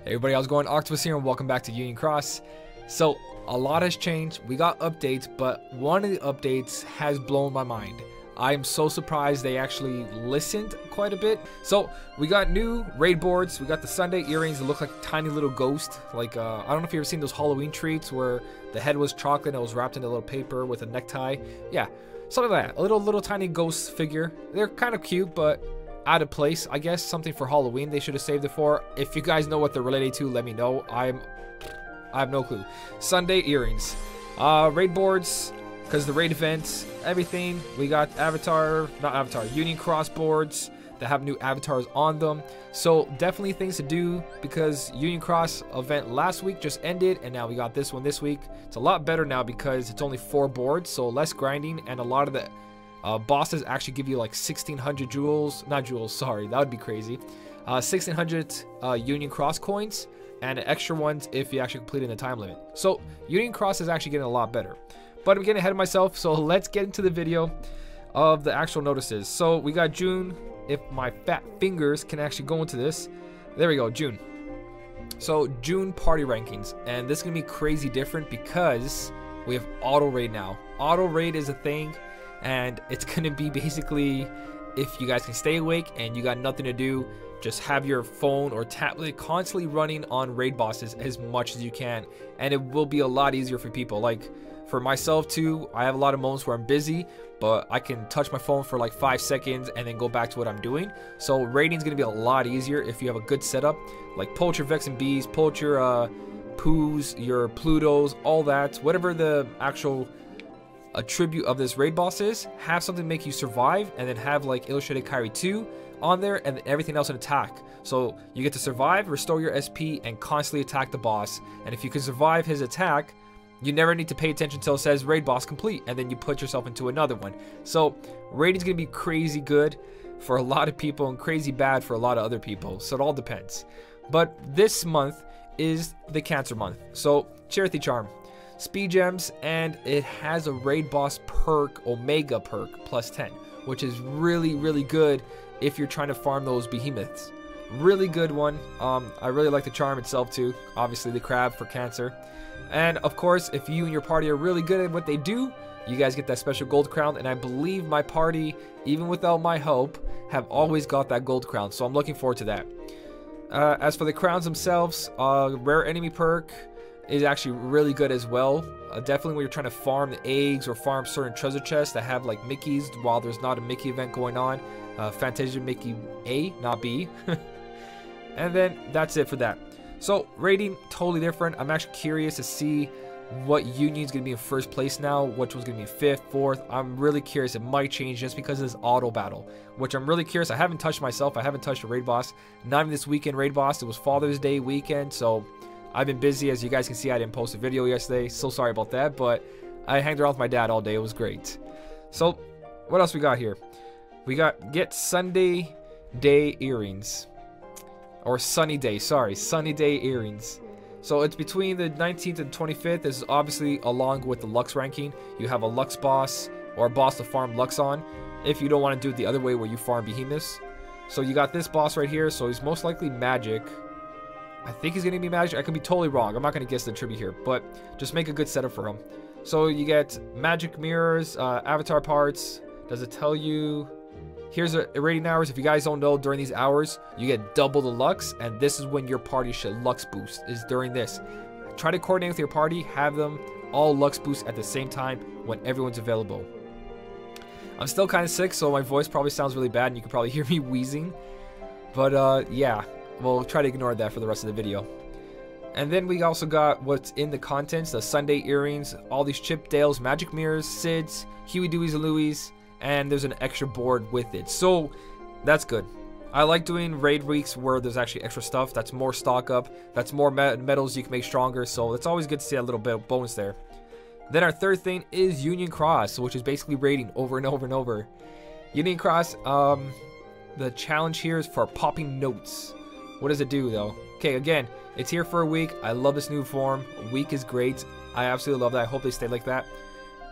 Hey everybody, how's it going? Octopus here and welcome back to Union Cross. So, a lot has changed. We got updates, but one of the updates has blown my mind. I am so surprised they actually listened quite a bit. So, we got new raid boards. We got the Sunday earrings that look like a tiny little ghost. Like, I don't know if you've ever seen those Halloween treats where the head was chocolate and it was wrapped in a little paper with a necktie. Yeah, something like that. A little tiny ghost figure. They're kind of cute, but out of place, I guess. Something for Halloween they should have saved it for. If you guys know what they're related to, let me know. I have no clue. Sunday earrings, raid boards, because the raid events, everything. We got Union Cross boards that have new avatars on them. So definitely things to do, because Union Cross event last week just ended and now we got this one this week. It's a lot better now because it's only 4 boards, so less grinding, and a lot of the bosses actually give you like 1600 jewels, not jewels, sorry, that would be crazy. 1600 Union Cross coins and extra ones if you actually complete in the time limit. So Union Cross is actually getting a lot better. But I'm getting ahead of myself, so let's get into the video of the actual notices. So we got June, if my fat fingers can actually go into this. There we go, June. So June party rankings, and this is gonna be crazy different because we have auto raid now. Auto raid is a thing. And it's gonna be basically, if you guys can stay awake and you got nothing to do, just have your phone or tablet constantly running on raid bosses as much as you can, and it will be a lot easier for people. Like for myself too, I have a lot of moments where I'm busy, but I can touch my phone for like 5 seconds and then go back to what I'm doing. So raiding is gonna be a lot easier if you have a good setup. Like pull your Vex and Bees, pull your Poos, your Plutos, all that, whatever the actual attribute of this raid boss is, have something to make you survive, and then have like Illustrated Kyrie 2 on there, and then everything else in attack. So you get to survive, restore your SP, and constantly attack the boss. And if you can survive his attack, you never need to pay attention until it says raid boss complete, and then you put yourself into another one. So raiding's gonna be crazy good for a lot of people and crazy bad for a lot of other people, so it all depends. But this month is the Cancer month, so Charity Charm, speed gems, and it has a raid boss perk, Omega perk, +10, which is really good if you're trying to farm those behemoths. Really good one. I really like the charm itself too, obviously the crab for Cancer. And of course, if you and your party are really good at what they do, you guys get that special gold crown, and I believe my party, even without my help, have always got that gold crown, so I'm looking forward to that. As for the crowns themselves, rare enemy perk is actually really good as well. Definitely when you're trying to farm the eggs or farm certain treasure chests that have like Mickeys while there's not a Mickey event going on. Fantasia Mickey A, not B. And then that's it for that. So rating, totally different. I'm actually curious to see what union's gonna be in first place now, which one's gonna be 5th, 4th. I'm really curious. It might change just because of this auto battle, which I'm really curious. I haven't touched myself. I haven't touched a raid boss. Not even this weekend raid boss. It was Father's Day weekend, so I've been busy. As you guys can see, I didn't post a video yesterday. So sorry about that, but I hanged around with my dad all day. It was great. So what else we got here? We got get Sunday day earrings, or sunny day, sorry, sunny day earrings. So it's between the 19th and 25th. This is obviously along with the Lux ranking. You have a Lux boss or a boss to farm Lux on, if you don't want to do it the other way where you farm behemoths. So you got this boss right here. So he's most likely magic. I think he's gonna be magic. I could be totally wrong. I'm not gonna guess the tribute here, but just make a good setup for him. So you get magic mirrors, avatar parts. Does it tell you? Here's a rating hours. If you guys don't know, during these hours you get double the Lux, and this is when your party should Lux boost, is during this. Try to coordinate with your party, have them all Lux boost at the same time when everyone's available. I'm still kind of sick, so my voice probably sounds really bad and you can probably hear me wheezing, but yeah, we'll try to ignore that for the rest of the video. And then we also got what's in the contents, the Sunday earrings, all these Chip Dales, magic mirrors, Sids, Huey, Dewey's, and Louie's, and there's an extra board with it. So that's good. I like doing raid weeks where there's actually extra stuff. That's more stock up. That's more medals you can make stronger. So it's always good to see a little bit of bonus there. Then our third thing is Union Cross, which is basically raiding over and over and over. Union Cross, the challenge here is for popping notes. What does it do though? Okay, again, it's here for a week. I love this new form. A week is great. I absolutely love that. I hope they stay like that.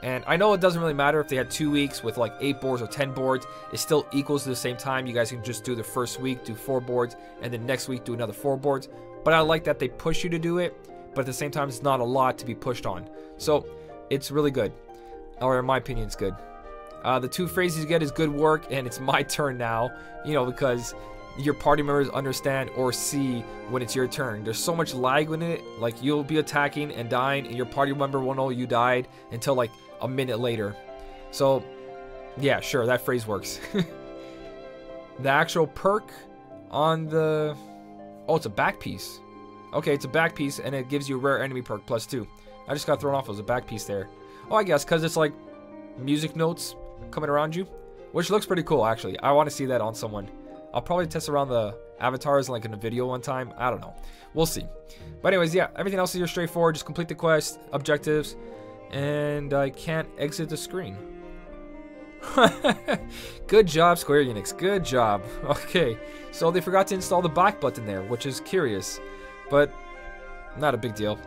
And I know it doesn't really matter if they had 2 weeks with like 8 boards or 10 boards. It still equals to the same time. You guys can just do the first week, do 4 boards, and then next week do another 4 boards. but I like that they push you to do it, but at the same time, it's not a lot to be pushed on. So it's really good, or in my opinion, it's good. The 2 phrases you get is good work, and it's my turn now, you know, because your party members understand or see when it's your turn. There's so much lag in it, like you'll be attacking and dying, and your party member won't know you died until like a minute later. So yeah, sure, that phrase works. The actual perk on the... Oh, it's a back piece. Okay, it's a back piece, and it gives you a rare enemy perk +2. I just got thrown off. It was a back piece there. Oh, I guess because it's like music notes coming around you, which looks pretty cool, actually. I want to see that on someone. I'll probably test around the avatars like in a video one time. I don't know. We'll see. But anyways, yeah, everything else is here straightforward. Just complete the quest, objectives, and I can't exit the screen. Good job, Square Enix. Good job. Okay, so they forgot to install the back button there, which is curious, but not a big deal.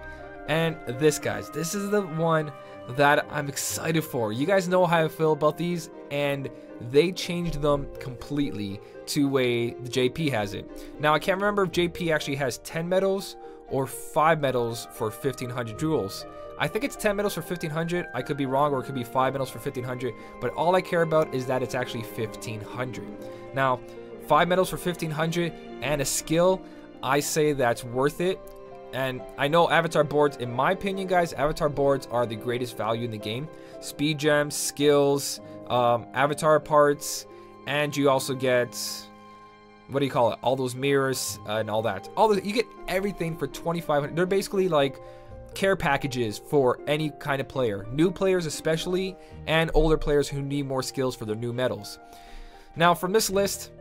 And this, guys, this is the one that I'm excited for. You guys know how I feel about these, and they changed them completely to the way the JP has it. Now, I can't remember if JP actually has 10 medals or 5 medals for 1500 jewels. I think it's 10 medals for 1500. I could be wrong, or it could be 5 medals for 1500, but all I care about is that it's actually 1500. Now, 5 medals for 1500 and a skill, I say that's worth it. And I know avatar boards, in my opinion, guys, avatar boards are the greatest value in the game. Speed gems, skills, avatar parts, and you also get, what do you call it, all those mirrors and all that. You get everything for 2500. They're basically like care packages for any kind of player, new players especially, and older players who need more skills for their new medals. Now, from this list,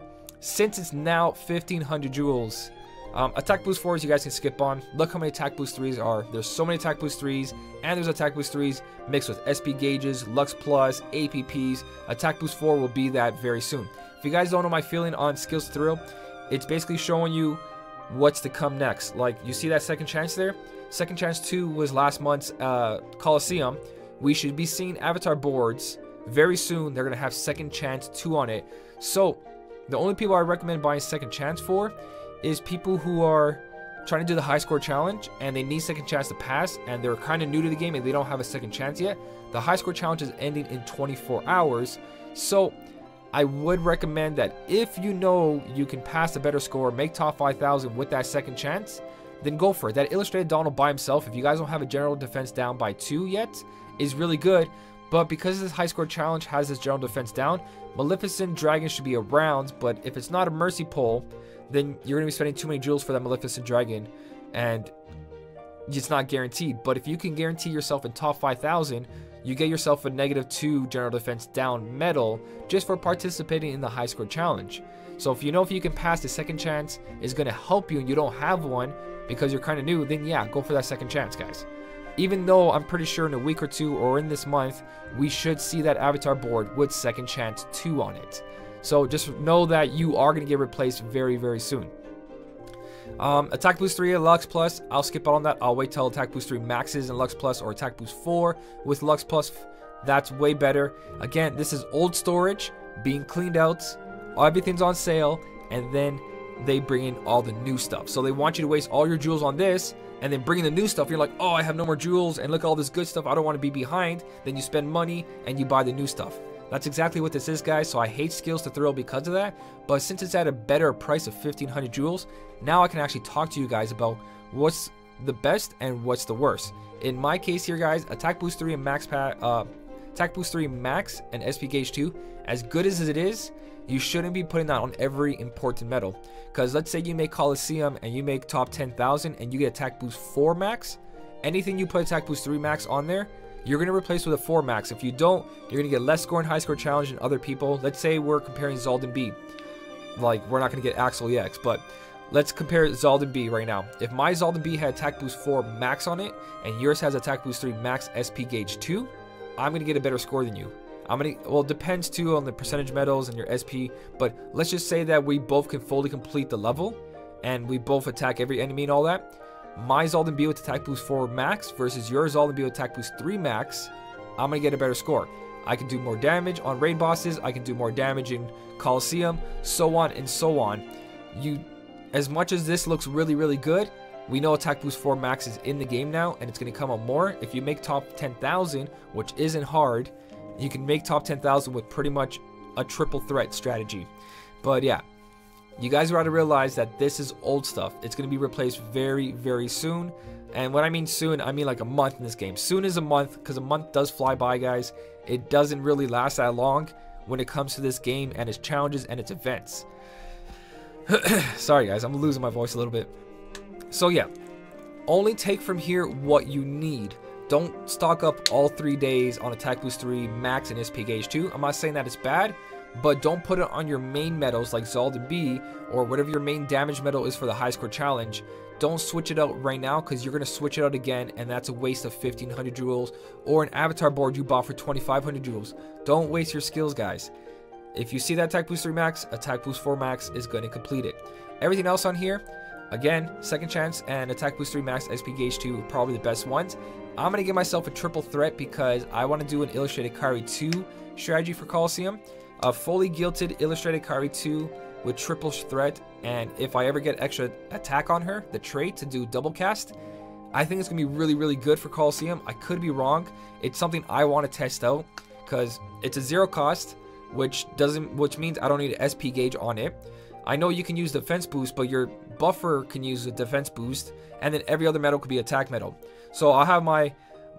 since it's now 1500 jewels, attack boost 4s you guys can skip on. Look how many attack boost 3s are. There's so many attack boost 3s, and there's attack boost 3s mixed with SP gauges, Lux Plus, APPs. Attack boost 4 will be that very soon. If you guys don't know my feeling on Skills Thrill, it's basically showing you what's to come next. Like, you see that second chance there? Second chance 2 was last month's Coliseum. We should be seeing avatar boards very soon. They're going to have second chance 2 on it. So, the only people I recommend buying second chance for is people who are trying to do the high score challenge and they need second chance to pass, and they're kind of new to the game and they don't have a second chance yet. The high score challenge is ending in 24 hours. So I would recommend that if you know you can pass a better score, make top 5,000 with that second chance, then go for it. That illustrated Donald by himself, if you guys don't have a general defense down by 2 yet, is really good. But because this high score challenge has this general defense down, Maleficent Dragon should be around. But if it's not a mercy pull, then you're going to be spending too many jewels for that Maleficent Dragon, and it's not guaranteed. But if you can guarantee yourself in top 5,000, you get yourself a -2 general defense down medal just for participating in the high score challenge. So if you can pass the second chance is going to help you and you don't have one because you're kind of new, then yeah, go for that second chance, guys. Even though I'm pretty sure in a week or 2 or in this month, we should see that avatar board with second chance 2 on it. So just know that you are going to get replaced very, very soon. Attack Boost 3 and Lux Plus, I'll skip out on that. I'll wait till Attack Boost 3 maxes in Lux Plus, or Attack Boost 4 with Lux Plus. That's way better. Again, this is old storage being cleaned out. Everything's on sale, and then they bring in all the new stuff. So they want you to waste all your jewels on this, and then bring in the new stuff. You're like, oh, I have no more jewels, and look at all this good stuff. I don't want to be behind. Then you spend money, and you buy the new stuff. That's exactly what this is, guys. So I hate Skills to Thrill because of that. But since it's at a better price of 1500 jewels, now I can actually talk to you guys about what's the best and what's the worst. In my case here, guys, Attack Boost 3 and Attack Boost 3 Max and SP Gauge 2, as good as it is, you shouldn't be putting that on every important medal. Because let's say you make Coliseum and you make top 10,000 and you get Attack Boost 4 Max. Anything you put Attack Boost 3 Max on there, you're going to replace with a 4 Max. If you don't, you're going to get less score in high score challenge than other people. Let's say we're comparing Zaldin B. Like, we're not going to get Axel EX, but let's compare Zaldin B right now. If my Zaldin B had Attack Boost 4 Max on it, and yours has Attack Boost 3 Max SP Gauge 2, I'm going to get a better score than you. Well, it depends too on the percentage medals and your SP, but let's just say that we both can fully complete the level, and we both attack every enemy and all that. My Zaldin B with Attack Boost 4 Max versus your Zaldin B with Attack Boost 3 Max, I'm going to get a better score. I can do more damage on raid bosses, I can do more damage in Coliseum, so on and so on. As much as this looks really, really good, We know Attack Boost 4 Max is in the game now, and it's going to come up more. If you make top 10,000, which isn't hard, you can make top 10,000 with pretty much a triple threat strategy. But yeah, you guys got to realize that this is old stuff. It's going to be replaced very, very soon. And when I mean soon, I mean like a month in this game. Soon is a month, because a month does fly by, guys. It doesn't really last that long when it comes to this game and its challenges and its events. Sorry, guys, I'm losing my voice a little bit. So yeah, only take from here what you need. Don't stock up all 3 days on Attack Boost 3 Max and SP Gauge 2. I'm not saying that it's bad, but don't put it on your main medals like Zald and B, or whatever your main damage medal is for the high score challenge. Don't switch it out right now, because you're going to switch it out again, and that's a waste of 1,500 jewels, or an avatar board you bought for 2,500 jewels. Don't waste your skills, guys. If you see that Attack Boost 3 Max, Attack Boost 4 Max is going to complete it. Everything else on here, again, Second Chance and Attack Boost 3 Max SP Gauge 2 are probably the best ones. I'm going to give myself a triple threat because I want to do an Illustrated Kairi 2 strategy for Coliseum. A fully gilded Illustrated Kairi 2 with triple threat, and if I ever get extra attack on her, the trait to do double cast, I think it's going to be really, really good for Coliseum. I could be wrong. It's something I want to test out because it's a 0 cost, which means I don't need an SP gauge on it. I know you can use defense boost, but your buffer can use a defense boost, and then every other medal could be attack medal. So I'll have my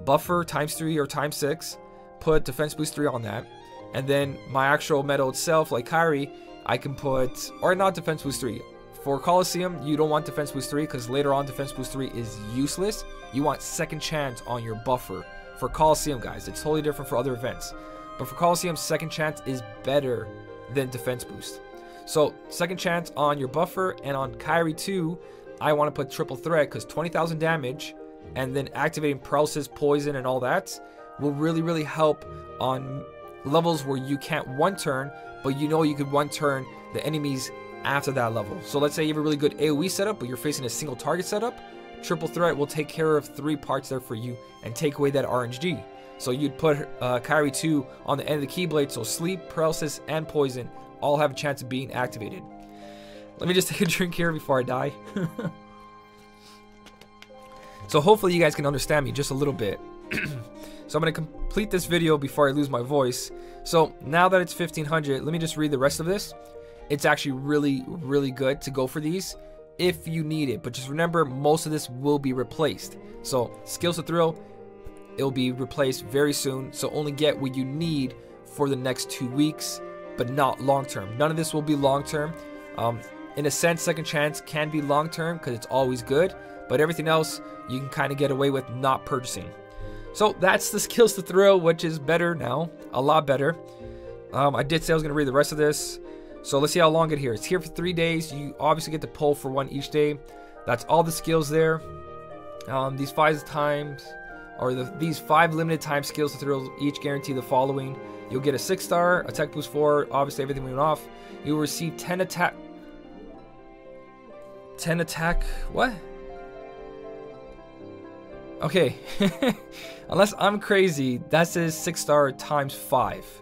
buffer ×3 or ×6, put defense boost 3 on that, and then my actual medal itself, like Kairi, I can put, or not defense boost 3. For Coliseum, you don't want defense boost 3 because later on defense boost 3 is useless. You want second chance on your buffer. For Coliseum, guys, it's totally different for other events. But for Coliseum, second chance is better than defense boost. So second chance on your buffer, and on Kairi 2, I want to put triple threat because 20,000 damage and then activating paralysis, poison, and all that will really, really help on levels where you can't one turn, but you know you could one turn the enemies after that level. So let's say you have a really good AoE setup, but you're facing a single target setup. Triple threat will take care of 3 parts there for you and take away that RNG. So you'd put Kairi 2 on the end of the Keyblade, so sleep, paralysis, and poison all have a chance of being activated. Let me just take a drink here before I die. So hopefully you guys can understand me just a little bit. So I'm going to complete this video before I lose my voice. So now that it's 1,500, let me just read the rest of this. It's actually really, really good to go for these if you need it. But just remember, most of this will be replaced. So Skills to Thrill, it'll be replaced very soon. So only get what you need for the next 2 weeks, but not long term. None of this will be long term. In a sense, Second Chance can be long term because it's always good. But everything else, you can kind of get away with not purchasing. So that's the Skills to Thrill, which is better now, a lot better. I did say I was going to read the rest of this. So let's see how long it here. It's here for 3 days. You obviously get to pull for 1 each day. That's all the skills there. These 5 limited time Skills to Thrill each guarantee the following. You'll get a 6-star, Attack Boost 4, obviously everything went off. You'll receive 10 attack, what? Okay, unless I'm crazy, that says 6-star times 5.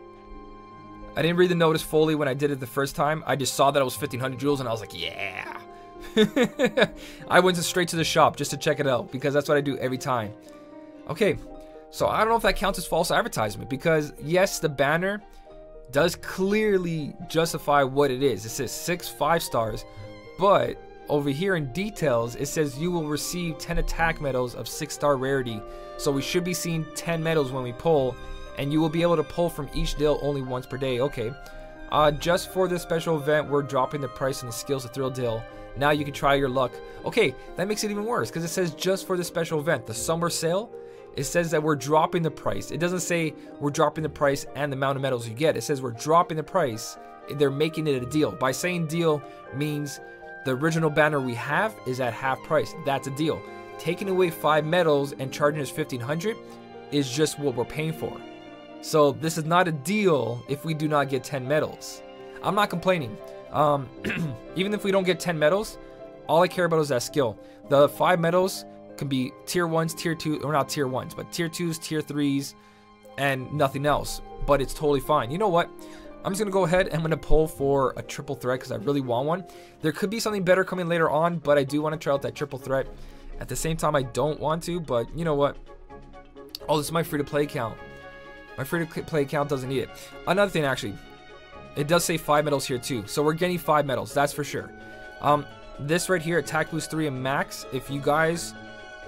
I didn't read the notice fully when I did it the first time. I just saw that it was 1,500 jewels and I was like, yeah. I went straight to the shop just to check it out because that's what I do every time. Okay, so I don't know if that counts as false advertisement because yes, the banner does clearly justify what it is. It says 6 5-stars, but over here in details, it says you will receive 10 attack medals of 6-star rarity. So we should be seeing 10 medals when we pull, and you will be able to pull from each deal only once per day. Okay. Just for this special event, we're dropping the price on the Skills to Thrill deal. Now you can try your luck. Okay, that makes it even worse because it says just for the special event. The summer sale, it says that we're dropping the price. It doesn't say we're dropping the price and the amount of medals you get. It says we're dropping the price. They're making it a deal. By saying deal means the original banner we have is at half price. That's a deal. Taking away 5 medals and charging us 1,500 is just what we're paying for. So this is not a deal if we do not get 10 medals. I'm not complaining. Even if we don't get 10 medals, all I care about is that skill. The 5 medals can be tier 1s, tier 2, or not tier 1s, but tier 2s, tier 3s, and nothing else. But it's totally fine. You know what? I'm just going to go ahead and I'm going to pull for a triple threat because I really want one. There could be something better coming later on, but I do want to try out that triple threat. At the same time, I don't want to, but you know what? Oh, this is my free-to-play account. My free-to-play account doesn't need it. Another thing, actually, it does say 5 medals here too, so we're getting 5 medals, that's for sure. This right here, attack boost 3 and max, if you guys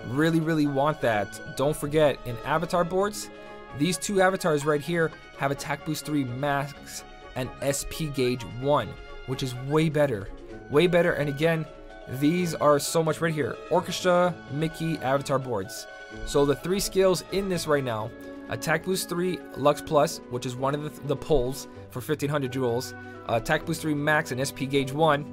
really want that, don't forget, in avatar boards, these 2 avatars right here have attack boost 3 max and SP gauge 1, which is way better. Way better, and again, these are so much right here. Orchestra, Mickey, avatar boards. So the 3 skills in this right now, attack boost 3 Lux Plus, which is one of the pulls for 1500 jewels. Attack boost 3 max and SP gauge 1,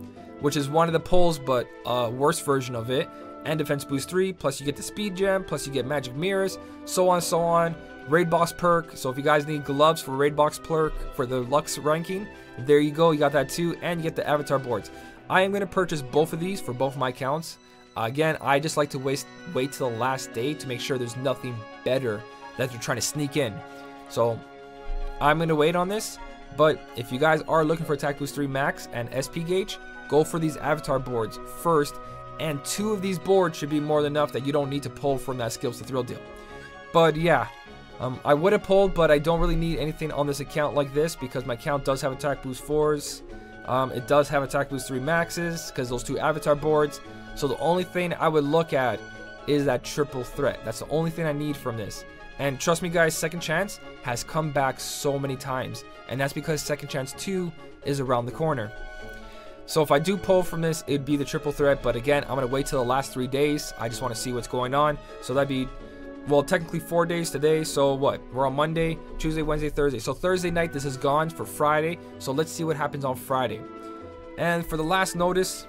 which is one of the pulls but a worse version of it. And defense boost 3, plus you get the speed gem, plus you get magic mirrors, so on and so on. Raid box perk, so if you guys need gloves for raid box perk for the Lux ranking, there you go, you got that too, and you get the avatar boards. I am going to purchase both of these for both my accounts. Again, I just like to wait till the last day to make sure there's nothing better that they're trying to sneak in. So I'm going to wait on this, but if you guys are looking for attack boost 3 max and SP gauge, go for these avatar boards first, and 2 of these boards should be more than enough that you don't need to pull from that skills to thrill deal. But yeah, I would have pulled, but I don't really need anything on this account like this because my account does have attack boost 4s. It does have attack boost 3 maxes because those 2 avatar boards. So the only thing I would look at is that triple threat. That's the only thing I need from this. And trust me guys, Second Chance has come back so many times, and that's because Second Chance 2 is around the corner. So if I do pull from this, it'd be the triple threat, but again, I'm going to wait till the last 3 days. I just want to see what's going on. So that'd be, well, technically 4 days today. So what? We're on Monday, Tuesday, Wednesday, Thursday. So Thursday night, this is gone for Friday. So let's see what happens on Friday. And for the last notice,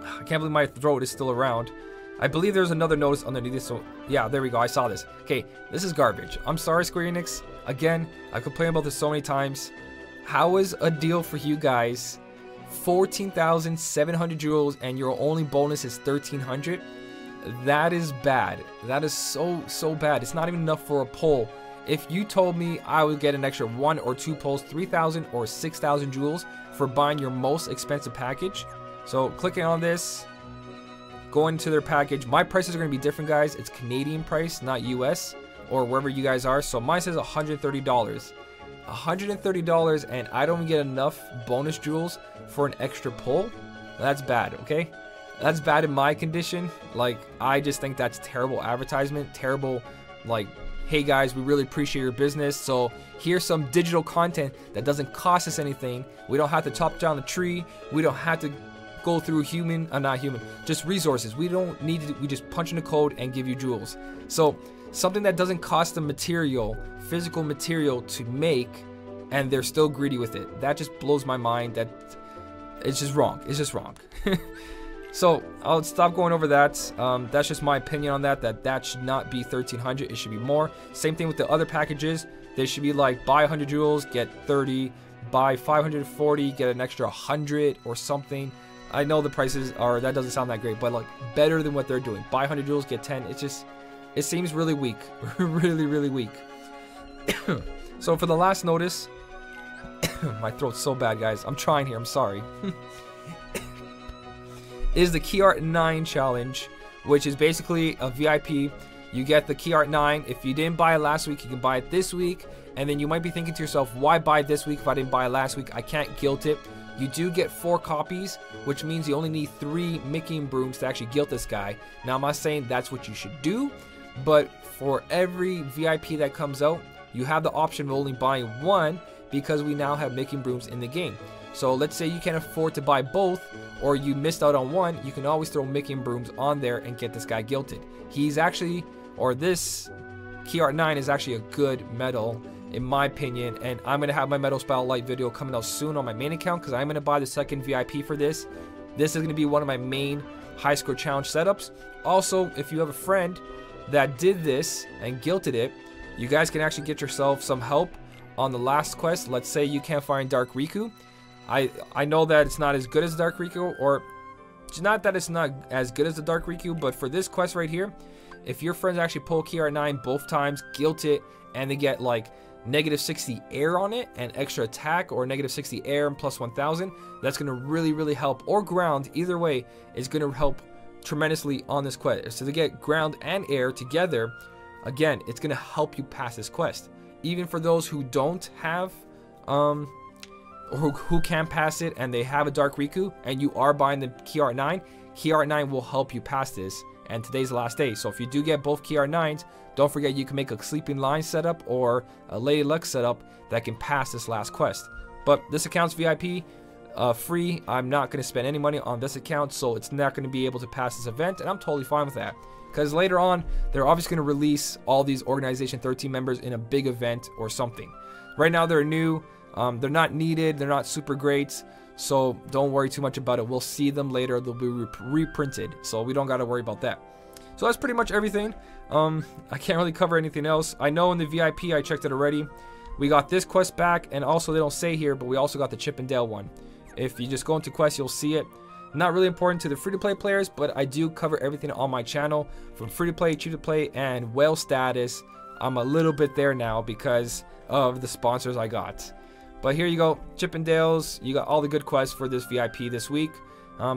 I can't believe my throat is still around. I believe there's another notice underneath this. So yeah, there we go. I saw this. Okay, this is garbage. I'm sorry, Square Enix. Again, I complained about this so many times. How is a deal for you guys 14,700 jewels and your only bonus is 1,300? That is bad. That is so bad. It's not even enough for a pull. If you told me I would get an extra 1 or 2 pulls, 3,000 or 6,000 jewels for buying your most expensive package. So clicking on this, going to their package. My prices are going to be different, guys. It's Canadian price, not US or wherever you guys are. So mine says $130. $130, and I don't get enough bonus jewels for an extra pull. That's bad, okay? That's bad in my condition. Like, I just think that's terrible advertisement, terrible, like, hey guys, we really appreciate your business, so here's some digital content that doesn't cost us anything. We don't have to chop down the tree. We don't have to go through just resources. We don't need to, we just punch in the code and give you jewels. So something that doesn't cost the material, physical material to make, and they're still greedy with it. That just blows my mind. That it's just wrong. It's just wrong. So I'll stop going over that. That's just my opinion on that. That should not be 1,300. It should be more. Same thing with the other packages. They should be like buy 100 jewels, get 30. Buy 540, get an extra 100 or something. I know the prices are, that doesn't sound that great, but like better than what they're doing. Buy 100 jewels, get 10. It's just, it seems really weak. really weak. So for the last notice, my throat's so bad, guys. I'm trying here. I'm sorry. Is the Key Art 9 challenge, which is basically a VIP. You get the Key Art 9. If you didn't buy it last week, you can buy it this week. And then you might be thinking to yourself, why buy this week if I didn't buy it last week? I can't guilt it. You do get 4 copies, which means you only need 3 Mickey and brooms to actually guilt this guy. Now, I'm not saying that's what you should do, but for every VIP that comes out, you have the option of only buying 1 because we now have Mickey and brooms in the game. So let's say you can't afford to buy both, or you missed out on 1, you can always throw Mickey and brooms on there and get this guy guilted. He's actually, or this Key Art 9 is actually a good medal, in my opinion, and I'm going to have my Medal Spotlight video coming out soon on my main account because I'm going to buy the second VIP for this. This is going to be one of my main high score challenge setups. Also, if you have a friend that did this and guilted it, you guys can actually get yourself some help on the last quest. Let's say you can't find Dark Riku. I know that it's not as good as Dark Riku, or it's not that it's not as good as the Dark Riku, but for this quest right here, if your friends actually pull Key Art 9 both times, guilt it, and they get like -60 air on it and extra attack, or -60 air and plus 1,000, that's going to really help, or ground, either way is going to help tremendously on this quest. So to get ground and air together, again, it's going to help you pass this quest. Even for those who don't have, who can pass it and they have a Dark Riku and you are buying the Key Art 9, Key Art 9 will help you pass this. And today's the last day. So if you do get both Key Art 9s, don't forget you can make a Sleeping Lion setup or a Lady Luck setup that can pass this last quest. But this account's VIP, free. I'm not going to spend any money on this account, so it's not going to be able to pass this event, and I'm totally fine with that. Because later on, they're obviously going to release all these Organization 13 members in a big event or something. Right now, they're new. They're not needed. They're not super great. So don't worry too much about it. We'll see them later. They'll be reprinted. So we don't got to worry about that. So that's pretty much everything. I can't really cover anything else. I know in the VIP, I checked it already. We got this quest back, and also they don't say here, but we also got the Chip and Dale one. If you just go into quest, you'll see it. Not really important to the free-to-play players, but I do cover everything on my channel, from free-to-play, cheap-to-play, and whale status. I'm a little bit there now because of the sponsors I got. But here you go, Chip and Dale's. You got all the good quests for this VIP this week.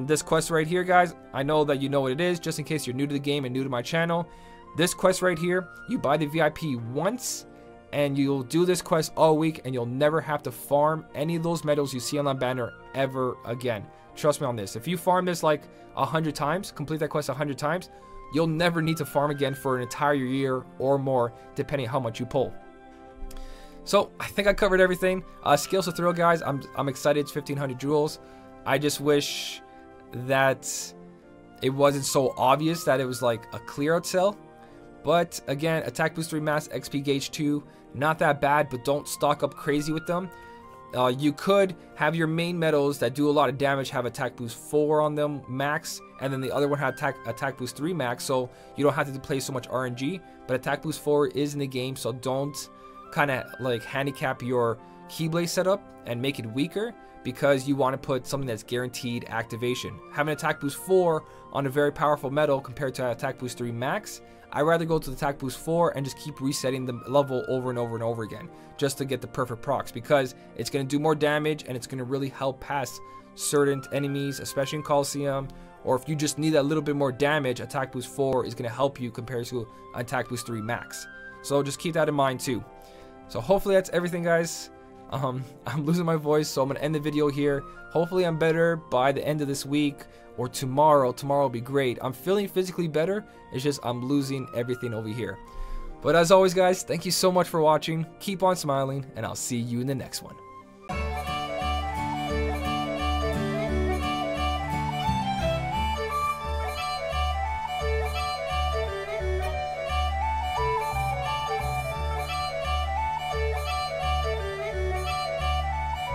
This quest right here, guys, I know that you know what it is, just in case you're new to the game and new to my channel. This quest right here, you buy the VIP once, and you'll do this quest all week, and you'll never have to farm any of those medals you see on that banner ever again. Trust me on this. If you farm this like 100 times, complete that quest 100 times, you'll never need to farm again for an entire year or more, depending on how much you pull. So I think I covered everything. Skills to thrill, guys. I'm excited. It's 1500 jewels. I just wish that it wasn't so obvious that it was like a clear out sale. But again, attack boost 3 max, XP gauge 2, not that bad, but don't stock up crazy with them. You could have your main medals that do a lot of damage have attack boost 4 on them max, and then the other one had attack boost 3 max, so you don't have to play so much RNG. But attack boost 4 is in the game, so don't kind of like handicap your Keyblade setup and make it weaker because you want to put something that's guaranteed activation. Having attack boost 4 on a very powerful medal compared to attack boost 3 max, I'd rather go to the attack boost 4 and just keep resetting the level over and over and over again just to get the perfect procs, because it's going to do more damage and it's going to really help pass certain enemies, especially in Coliseum. Or if you just need a little bit more damage, attack boost 4 is going to help you compared to attack boost 3 max. So just keep that in mind too. So hopefully that's everything, guys. I'm losing my voice, so I'm going to end the video here. Hopefully I'm better by the end of this week or tomorrow. Tomorrow will be great. I'm feeling physically better. It's just I'm losing everything over here. But as always, guys, thank you so much for watching. Keep on smiling, and I'll see you in the next one.